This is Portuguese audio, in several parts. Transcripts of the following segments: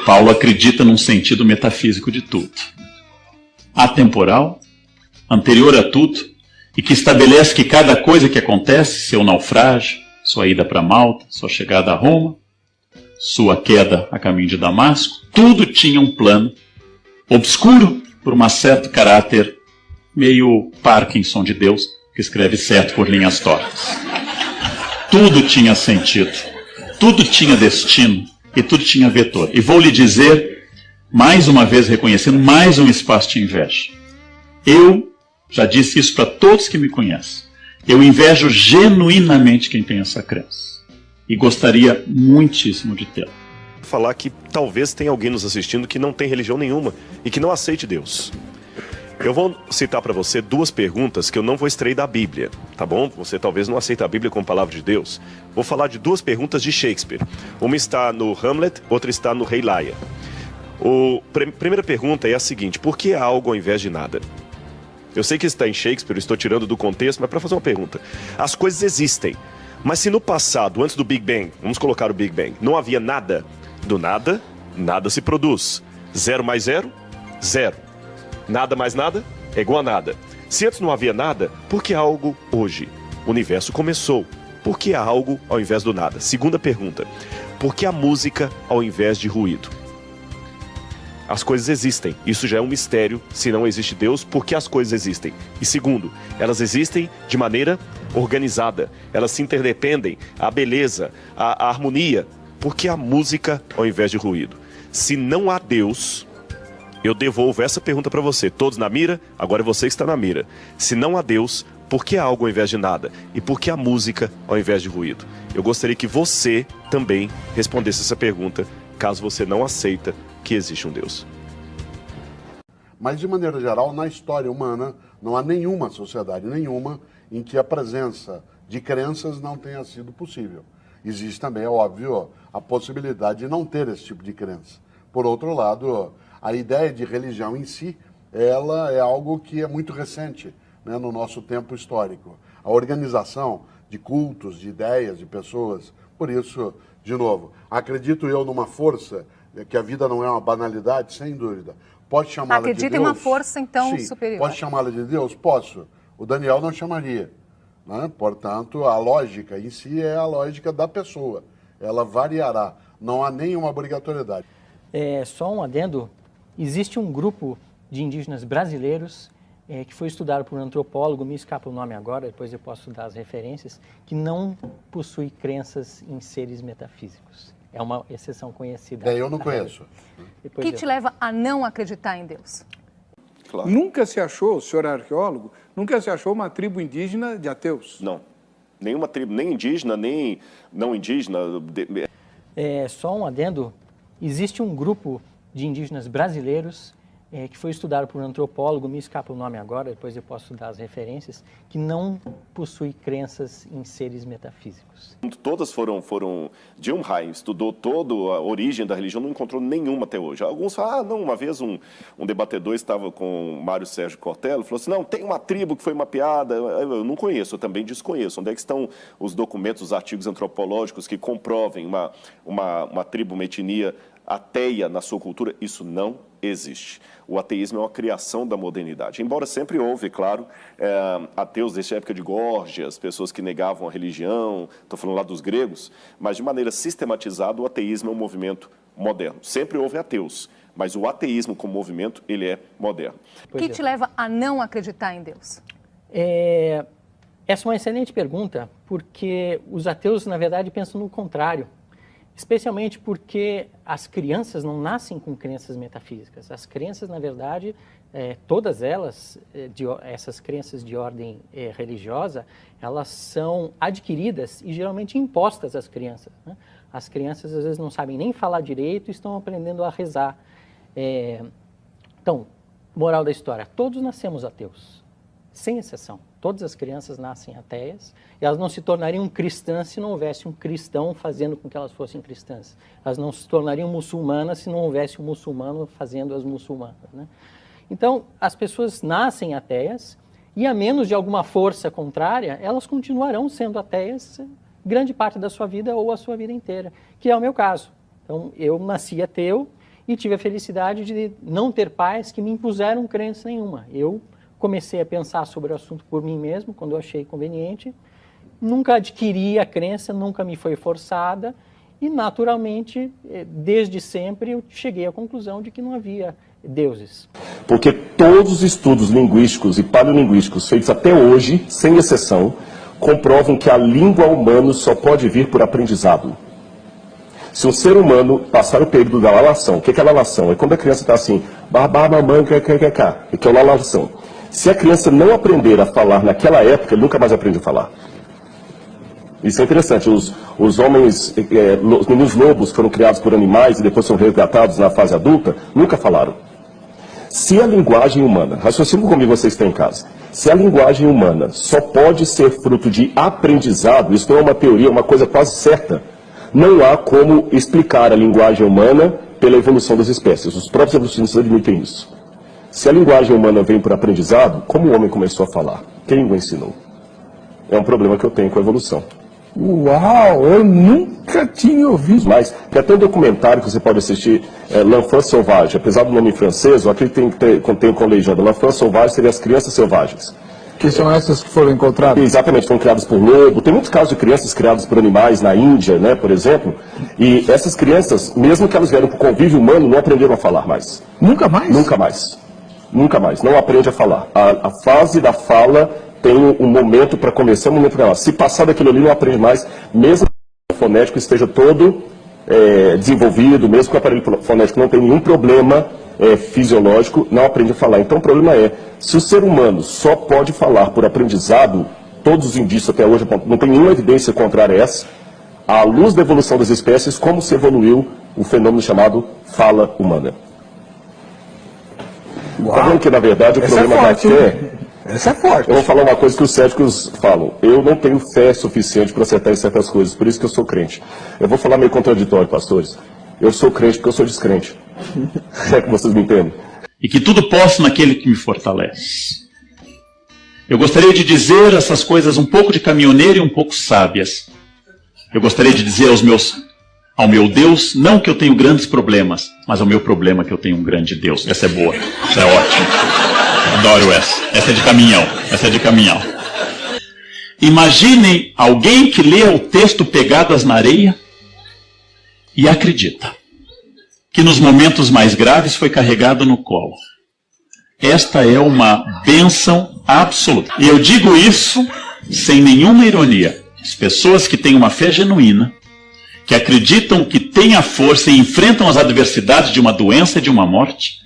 Paulo acredita num sentido metafísico de tudo. Atemporal, anterior a tudo, e que estabelece que cada coisa que acontece, seu naufrágio, sua ida para Malta, sua chegada a Roma, sua queda a caminho de Damasco, tudo tinha um plano obscuro por um certo caráter meio Parkinson de Deus, que escreve certo por linhas tortas. Tudo tinha sentido, tudo tinha destino e tudo tinha vetor. E vou lhe dizer, mais uma vez reconhecendo, mais um espaço de inveja. Eu já disse isso para todos que me conhecem. Eu invejo genuinamente quem tem essa crença. E gostaria muitíssimo de tê-la. Falar que talvez tenha alguém nos assistindo que não tem religião nenhuma e que não aceite Deus. Eu vou citar para você duas perguntas que eu não vou extrair da Bíblia, tá bom? Você talvez não aceite a Bíblia como palavra de Deus. Vou falar de duas perguntas de Shakespeare. Uma está no Hamlet, outra está no Rei Lear. Primeira pergunta é a seguinte: por que há algo ao invés de nada? Eu sei que está em Shakespeare, eu estou tirando do contexto, mas para fazer uma pergunta. As coisas existem, mas se no passado, antes do Big Bang, vamos colocar o Big Bang, não havia nada, do nada, nada se produz. 0 mais 0, 0. Nada mais nada é igual a nada. Se antes não havia nada, por que há algo hoje? O universo começou. Por que há algo ao invés do nada? Segunda pergunta: por que a música ao invés de ruído? As coisas existem. Isso já é um mistério. Se não existe Deus, por que as coisas existem? E segundo, elas existem de maneira organizada. Elas se interdependem. A beleza, a harmonia. Por que a música ao invés de ruído? Se não há Deus, eu devolvo essa pergunta para você. Todos na mira? Agora é você que está na mira. Se não há Deus, por que há algo ao invés de nada? E por que a música ao invés de ruído? Eu gostaria que você também respondesse essa pergunta, caso você não aceita que existe um Deus. Mas, de maneira geral, na história humana, não há nenhuma sociedade, nenhuma, em que a presença de crenças não tenha sido possível. Existe também, é óbvio, a possibilidade de não ter esse tipo de crença. Por outro lado, a ideia de religião em si, ela é algo que é muito recente, né, no nosso tempo histórico. A organização de cultos, de ideias, de pessoas. Por isso, de novo, acredito eu numa força, que a vida não é uma banalidade, sem dúvida. Pode chamá-la de Deus? Acredita em uma força, então, Sim. superior. Pode chamá-la de Deus? Posso. O Daniel não chamaria. Né? Portanto, a lógica em si é a lógica da pessoa. Ela variará. Não há nenhuma obrigatoriedade. Só um adendo. Existe um grupo de indígenas brasileiros que foi estudado por um antropólogo, me escapa o nome agora, depois eu posso dar as referências, que não possui crenças em seres metafísicos. É uma exceção conhecida. Eu não conheço. O que te leva a não acreditar em Deus? Claro. Nunca se achou, o senhor é arqueólogo, nunca se achou uma tribo indígena de ateus? Não. Nenhuma tribo, nem indígena, nem não indígena. Só um adendo. Existe um grupo de indígenas brasileiros que foi estudado por um antropólogo, me escapa o nome agora, depois eu posso dar as referências, que não possui crenças em seres metafísicos. Todas foram... John Ryan estudou toda a origem da religião, não encontrou nenhuma até hoje. Alguns falam, não, uma vez um debatedor estava com Mário Sérgio Cortella, falou assim, não, tem uma tribo que foi mapeada, eu não conheço, eu também desconheço. Onde é que estão os documentos, os artigos antropológicos que comprovem uma tribo, uma etnia ateia na sua cultura? Isso não existe. O ateísmo é uma criação da modernidade. Embora sempre houve, claro, ateus desde a época de Górgias, pessoas que negavam a religião, estou falando lá dos gregos, mas de maneira sistematizada o ateísmo é um movimento moderno. Sempre houve ateus, mas o ateísmo como movimento, ele é moderno. O que te leva a não acreditar em Deus? Essa é uma excelente pergunta, porque os ateus, na verdade, pensam no contrário. Especialmente porque as crianças não nascem com crenças metafísicas. As crenças, na verdade, todas elas, essas crenças de ordem religiosa, elas são adquiridas e geralmente impostas às crianças, né? As crianças, às vezes, não sabem nem falar direito e estão aprendendo a rezar. Então, moral da história, todos nascemos ateus, sem exceção. Todas as crianças nascem ateias e elas não se tornariam cristãs se não houvesse um cristão fazendo com que elas fossem cristãs. Elas não se tornariam muçulmanas se não houvesse um muçulmano fazendo-as muçulmanas, né? Então, as pessoas nascem ateias e, a menos de alguma força contrária, elas continuarão sendo ateias grande parte da sua vida ou a sua vida inteira, que é o meu caso. Então, eu nasci ateu e tive a felicidade de não ter pais que me impuseram crença nenhuma. Eu comecei a pensar sobre o assunto por mim mesmo, quando eu achei conveniente. Nunca adquiri a crença, nunca me foi forçada e, naturalmente, desde sempre eu cheguei à conclusão de que não havia deuses. Porque todos os estudos linguísticos e paleolinguísticos feitos até hoje, sem exceção, comprovam que a língua humana só pode vir por aprendizado. Se um ser humano passar o período da lalação, o que é a lalação? É quando a criança está assim, babá, mamãe, que é a lalação. Se a criança não aprender a falar naquela época, ele nunca mais aprende a falar. Isso é interessante. Os homens, os meninos lobos foram criados por animais e depois são resgatados na fase adulta, nunca falaram. Se a linguagem humana, raciocínio comigo vocês têm em casa, se a linguagem humana só pode ser fruto de aprendizado, isso não é uma teoria, é uma coisa quase certa, não há como explicar a linguagem humana pela evolução das espécies. Os próprios evolucionistas admitem isso. Se a linguagem humana vem por aprendizado, como o homem começou a falar? Quem o ensinou? É um problema que eu tenho com a evolução. Uau, eu nunca tinha ouvido. Mas tem até um documentário que você pode assistir, L'Enfant Sauvage. Apesar do nome em francês, aqui tem com legenda. L'Enfant Sauvage seria as crianças selvagens. Que são essas que foram encontradas? Exatamente, foram criadas por lobo. Tem muitos casos de crianças criadas por animais na Índia, né, por exemplo. E essas crianças, mesmo que elas vieram para o convívio humano, não aprenderam a falar mais. Nunca mais? Nunca mais. Nunca mais. Não aprende a falar. A fase da fala tem um momento para começar, um momento para ela. Se passar daquilo ali, não aprende mais, mesmo que o fonético esteja todo desenvolvido, mesmo que o aparelho fonético não tenha nenhum problema fisiológico, não aprende a falar. Então o problema é, se o ser humano só pode falar por aprendizado, todos os indícios até hoje, não tem nenhuma evidência contrária a essa, à luz da evolução das espécies, como se evoluiu o fenômeno chamado fala humana. Está vendo que, na verdade, o problema da fé... Essa é forte. Eu vou falar uma coisa que os céticos falam. Eu não tenho fé suficiente para acertar em certas coisas, por isso que eu sou crente. Eu vou falar meio contraditório, pastores. Eu sou crente porque eu sou descrente. É que vocês me entendem. E que tudo posso naquele que me fortalece. Eu gostaria de dizer essas coisas um pouco de caminhoneiro e um pouco sábias. Eu gostaria de dizer ao meu Deus, não que eu tenho grandes problemas, mas ao meu problema que eu tenho um grande Deus. Essa é boa, essa é ótima. Adoro essa. Essa é de caminhão. Essa é de caminhão. Imaginem alguém que lê o texto Pegadas na Areia e acredita que nos momentos mais graves foi carregado no colo. Esta é uma bênção absoluta. E eu digo isso sem nenhuma ironia. As pessoas que têm uma fé genuína, que acreditam que têm a força e enfrentam as adversidades de uma doença e de uma morte,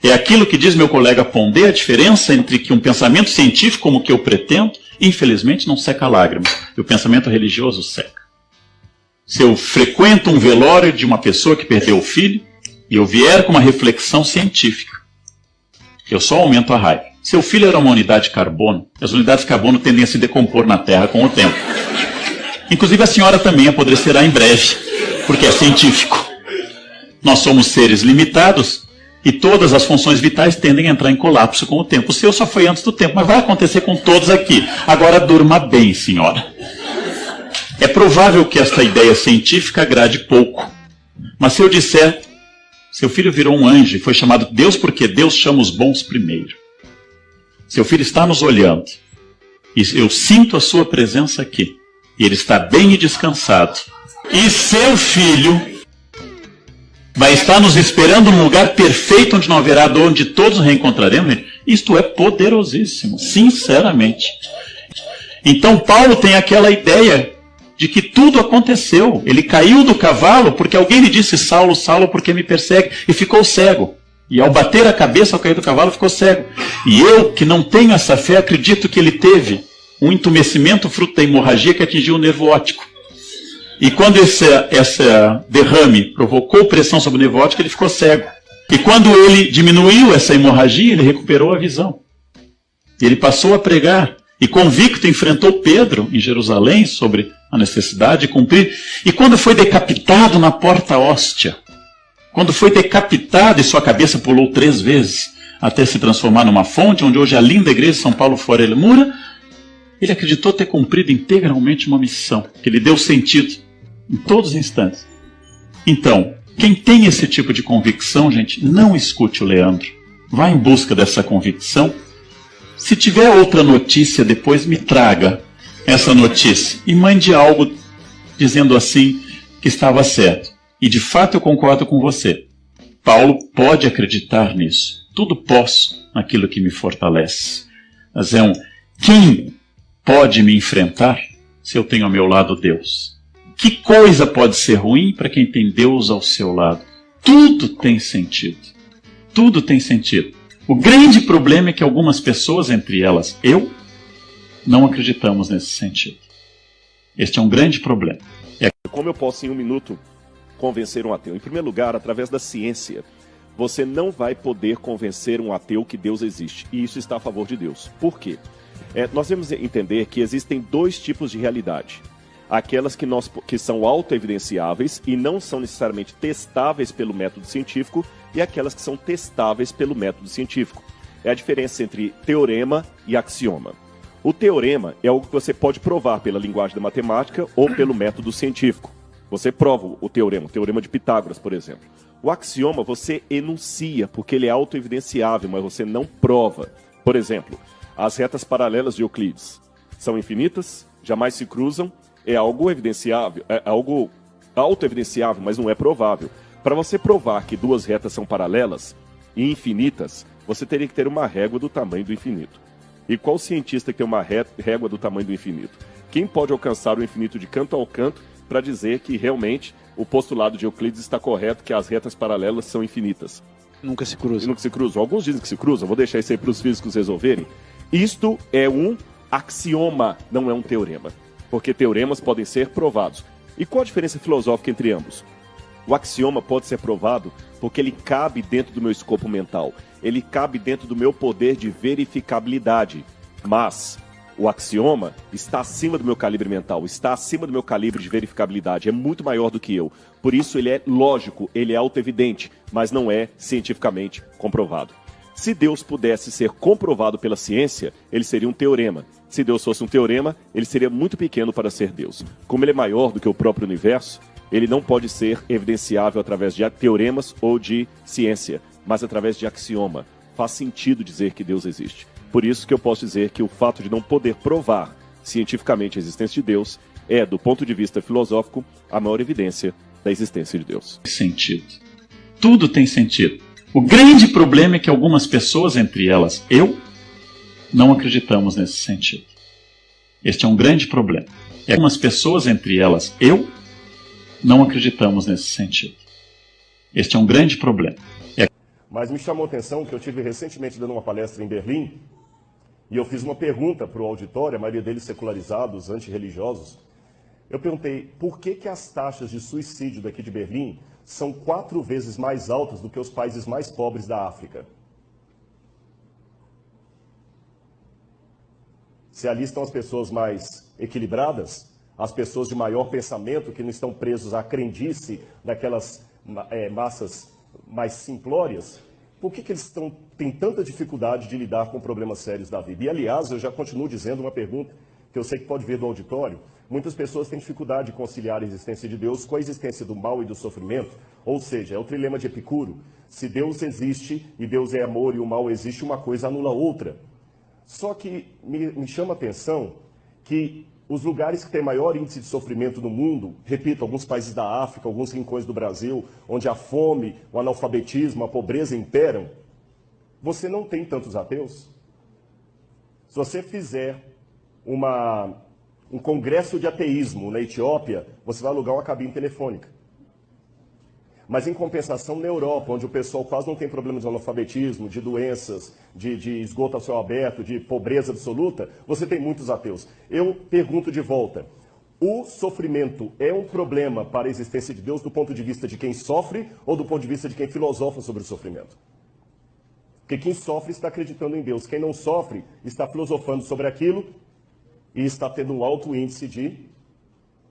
é aquilo que diz meu colega Pondé, a diferença entre que um pensamento científico como o que eu pretendo, infelizmente não seca lágrimas, e o pensamento religioso seca. Se eu frequento um velório de uma pessoa que perdeu o filho, e eu vier com uma reflexão científica, eu só aumento a raiva. Seu filho era uma unidade de carbono, as unidades de carbono tendem a se decompor na Terra com o tempo. Inclusive a senhora também apodrecerá em breve, porque é científico. Nós somos seres limitados, e todas as funções vitais tendem a entrar em colapso com o tempo. O seu só foi antes do tempo, mas vai acontecer com todos aqui. Agora durma bem, senhora. É provável que esta ideia científica agrade pouco. Mas se eu disser, seu filho virou um anjo e foi chamado Deus porque Deus chama os bons primeiro. Seu filho está nos olhando. E eu sinto a sua presença aqui. E ele está bem e descansado. E seu filho vai estar nos esperando num lugar perfeito onde não haverá dor, onde todos reencontraremos. Isto é poderosíssimo, sinceramente. Então Paulo tem aquela ideia de que tudo aconteceu. Ele caiu do cavalo porque alguém lhe disse, Saulo, Saulo, por que me persegue? E ficou cego. E ao bater a cabeça, ao cair do cavalo, ficou cego. E eu, que não tenho essa fé, acredito que ele teve um entumecimento fruto da hemorragia que atingiu o nervo óptico. E quando esse derrame provocou pressão sobre o nervo óptico, ele ficou cego. E quando ele diminuiu essa hemorragia, ele recuperou a visão. E ele passou a pregar. E convicto enfrentou Pedro em Jerusalém sobre a necessidade de cumprir. E quando foi decapitado na porta hóstia, quando foi decapitado e sua cabeça pulou 3 vezes até se transformar numa fonte, onde hoje é a linda igreja de São Paulo Fora Mura, ele acreditou ter cumprido integralmente uma missão, que lhe deu sentido em todos os instantes. Então, Quem tem esse tipo de convicção, gente, não escute o Leandro. Vá em busca dessa convicção. Se tiver outra notícia, depois me traga essa notícia e mande algo dizendo assim que estava certo. E de fato eu concordo com você. Paulo pode acreditar nisso. Tudo posso naquilo que me fortalece. Mas quem pode me enfrentar se eu tenho ao meu lado Deus? Que coisa pode ser ruim para quem tem Deus ao seu lado? Tudo tem sentido. Tudo tem sentido. O grande problema é que algumas pessoas, entre elas eu, não acreditamos nesse sentido. Este é um grande problema. Como eu posso, em um minuto, convencer um ateu? Em primeiro lugar, através da ciência. Você não vai poder convencer um ateu que Deus existe. E isso está a favor de Deus. Por quê? Nós devemos entender que existem dois tipos de realidade. Aquelas que são autoevidenciáveis e não são necessariamente testáveis pelo método científico, e aquelas que são testáveis pelo método científico. É a diferença entre teorema e axioma. O teorema é algo que você pode provar pela linguagem da matemática ou pelo método científico. Você prova o teorema de Pitágoras, por exemplo. O axioma você enuncia, porque ele é autoevidenciável, mas você não prova. Por exemplo, as retas paralelas de Euclides são infinitas, jamais se cruzam, é algo evidenciável, é algo autoevidenciável, mas não é provável. Para você provar que duas retas são paralelas e infinitas, você teria que ter uma régua do tamanho do infinito. E qual cientista que tem uma régua do tamanho do infinito? Quem pode alcançar o infinito de canto ao canto para dizer que realmente o postulado de Euclides está correto, que as retas paralelas são infinitas? Nunca se cruzam. Nunca se cruzam. Alguns dizem que se cruzam, vou deixar isso aí para os físicos resolverem. Isto é um axioma, não é um teorema. Porque teoremas podem ser provados. E qual a diferença filosófica entre ambos? O axioma pode ser provado porque ele cabe dentro do meu escopo mental. Ele cabe dentro do meu poder de verificabilidade. Mas o axioma está acima do meu calibre mental, está acima do meu calibre de verificabilidade. É muito maior do que eu. Por isso ele é lógico, ele é autoevidente, mas não é cientificamente comprovado. Se Deus pudesse ser comprovado pela ciência, ele seria um teorema. Se Deus fosse um teorema, ele seria muito pequeno para ser Deus. Como ele é maior do que o próprio universo, ele não pode ser evidenciável através de teoremas ou de ciência, mas através de axioma. Faz sentido dizer que Deus existe. Por isso que eu posso dizer que o fato de não poder provar cientificamente a existência de Deus é, do ponto de vista filosófico, a maior evidência da existência de Deus. Sentido. Tudo tem sentido. O grande problema é que algumas pessoas, entre elas eu, não acreditamos nesse sentido. Este é um grande problema. Algumas pessoas, entre elas eu, não acreditamos nesse sentido. Este é um grande problema. Mas me chamou a atenção que eu tive recentemente dando uma palestra em Berlim e eu fiz uma pergunta para o auditório, a maioria deles secularizados, antirreligiosos. Eu perguntei por que as taxas de suicídio daqui de Berlim são 4 vezes mais altas do que os países mais pobres da África. Se ali estão as pessoas mais equilibradas, as pessoas de maior pensamento, que não estão presos à crendice daquelas massas mais simplórias, por que eles têm tanta dificuldade de lidar com problemas sérios da vida? E, aliás, eu já continuo dizendo uma pergunta que eu sei que pode vir do auditório. Muitas pessoas têm dificuldade de conciliar a existência de Deus com a existência do mal e do sofrimento. Ou seja, é o trilema de Epicuro. Se Deus existe e Deus é amor e o mal existe, uma coisa anula a outra. Só que me chama a atenção que os lugares que têm maior índice de sofrimento no mundo, repito, alguns países da África, alguns rincões do Brasil, onde a fome, o analfabetismo, a pobreza imperam, você não tem tantos ateus. Se você fizer um congresso de ateísmo na Etiópia, você vai alugar uma cabine telefônica. Mas, em compensação, na Europa, onde o pessoal quase não tem problema de analfabetismo, de doenças, de esgoto a céu aberto, de pobreza absoluta, você tem muitos ateus. Eu pergunto de volta, o sofrimento é um problema para a existência de Deus do ponto de vista de quem sofre ou do ponto de vista de quem filosofa sobre o sofrimento? Porque quem sofre está acreditando em Deus, quem não sofre está filosofando sobre aquilo e está tendo um alto índice de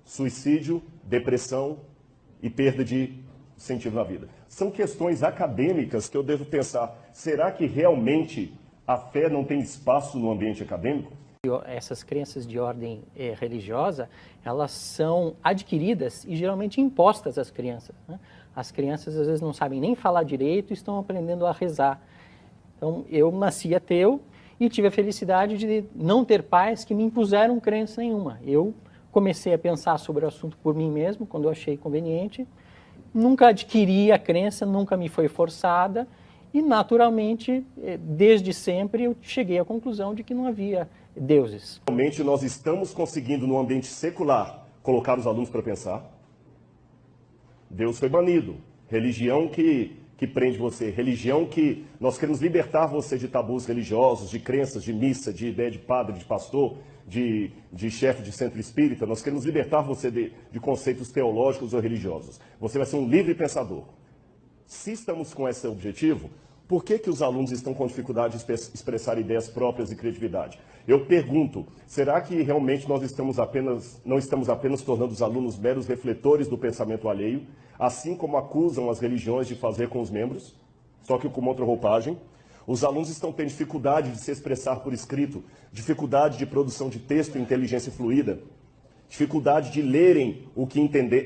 suicídio, depressão e perda de sentido na vida. São questões acadêmicas que eu devo pensar, será que realmente a fé não tem espaço no ambiente acadêmico? Essas crenças de ordem religiosa, elas são adquiridas e geralmente impostas às crianças, né? As crianças às vezes não sabem nem falar direito e estão aprendendo a rezar. Então, eu nasci ateu e tive a felicidade de não ter pais que me impuseram crença nenhuma. Eu comecei a pensar sobre o assunto por mim mesmo, quando eu achei conveniente. Nunca adquiri a crença, nunca me foi forçada e, naturalmente, desde sempre, eu cheguei à conclusão de que não havia deuses. Realmente nós estamos conseguindo, no ambiente secular, colocar os alunos para pensar. Deus foi banido. Religião que prende você. Religião que nós queremos libertar você de tabus religiosos, de crenças, de missa, de ideia de padre, de pastor, de chefe de centro espírita. Nós queremos libertar você de conceitos teológicos ou religiosos. Você vai ser um livre pensador. Se estamos com esse objetivo, por que os alunos estão com dificuldade de expressar ideias próprias e criatividade? Eu pergunto, será que realmente nós não estamos apenas tornando os alunos meros refletores do pensamento alheio, assim como acusam as religiões de fazer com os membros, só que com outra roupagem? Os alunos estão tendo dificuldade de se expressar por escrito, dificuldade de produção de texto e inteligência fluida, dificuldade de lerem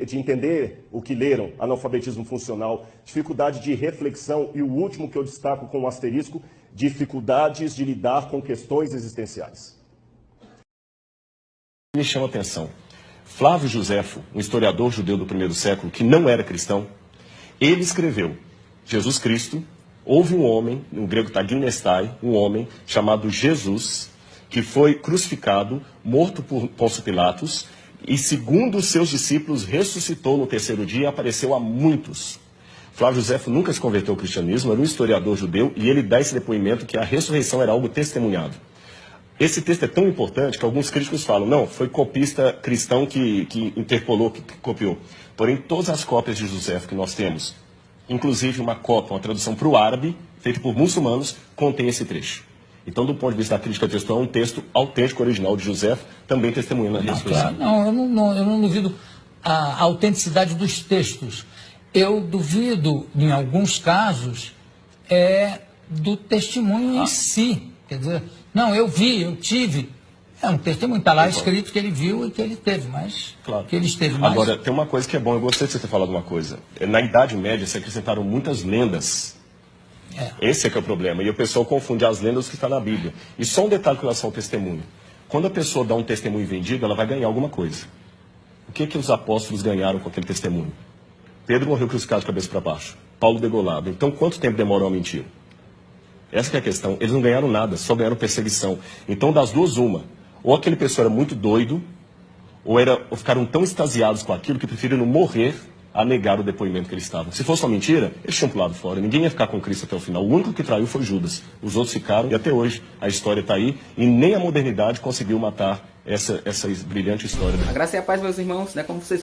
de entender o que leram, analfabetismo funcional, dificuldade de reflexão e o último que eu destaco com um asterisco, dificuldades de lidar com questões existenciais. Me chama a atenção. Flávio Josefo, um historiador judeu do primeiro século, que não era cristão, ele escreveu: Jesus Cristo, houve um homem, no grego está ginestai, um homem chamado Jesus, que foi crucificado, morto por Pôncio Pilatos, e segundo os seus discípulos, ressuscitou no terceiro dia e apareceu a muitos. Flávio Josefo nunca se converteu ao cristianismo, era um historiador judeu, e ele dá esse depoimento que a ressurreição era algo testemunhado. Esse texto é tão importante que alguns críticos falam, não, foi copista cristão que interpolou, que copiou. Porém, todas as cópias de Josefo que nós temos, inclusive uma cópia, uma tradução para o árabe, feita por muçulmanos, contém esse trecho. Então, do ponto de vista da crítica textual, é um texto autêntico, original de Josefo, também testemunhando a ressurreição. Claro, eu não duvido a autenticidade dos textos. Eu duvido, em alguns casos, do testemunho em si. Quer dizer, não, eu vi, eu tive. É um testemunho, está lá escrito que ele viu e que ele teve, mas claro. Que ele esteve mais. Agora, tem uma coisa que é bom, eu gostei de você ter falado uma coisa. Na Idade Média se acrescentaram muitas lendas. Esse é que é o problema. E o pessoal confunde as lendas que está na Bíblia. E só um detalhe com relação ao testemunho. Quando a pessoa dá um testemunho vendido, ela vai ganhar alguma coisa. O que os apóstolos ganharam com aquele testemunho? Pedro morreu crucificado de cabeça para baixo. Paulo degolado. Então, quanto tempo demorou a mentira? Essa que é a questão. Eles não ganharam nada, só ganharam perseguição. Então, das duas, uma. Ou aquele pessoa era muito doido, ou ficaram tão extasiados com aquilo que preferiram morrer a negar o depoimento que eles estavam. Se fosse uma mentira, eles tinham pulado fora. Ninguém ia ficar com Cristo até o final. O único que traiu foi Judas. Os outros ficaram, e até hoje a história está aí, e nem a modernidade conseguiu matar essa brilhante história. A graça e a paz, meus irmãos, né? Como vocês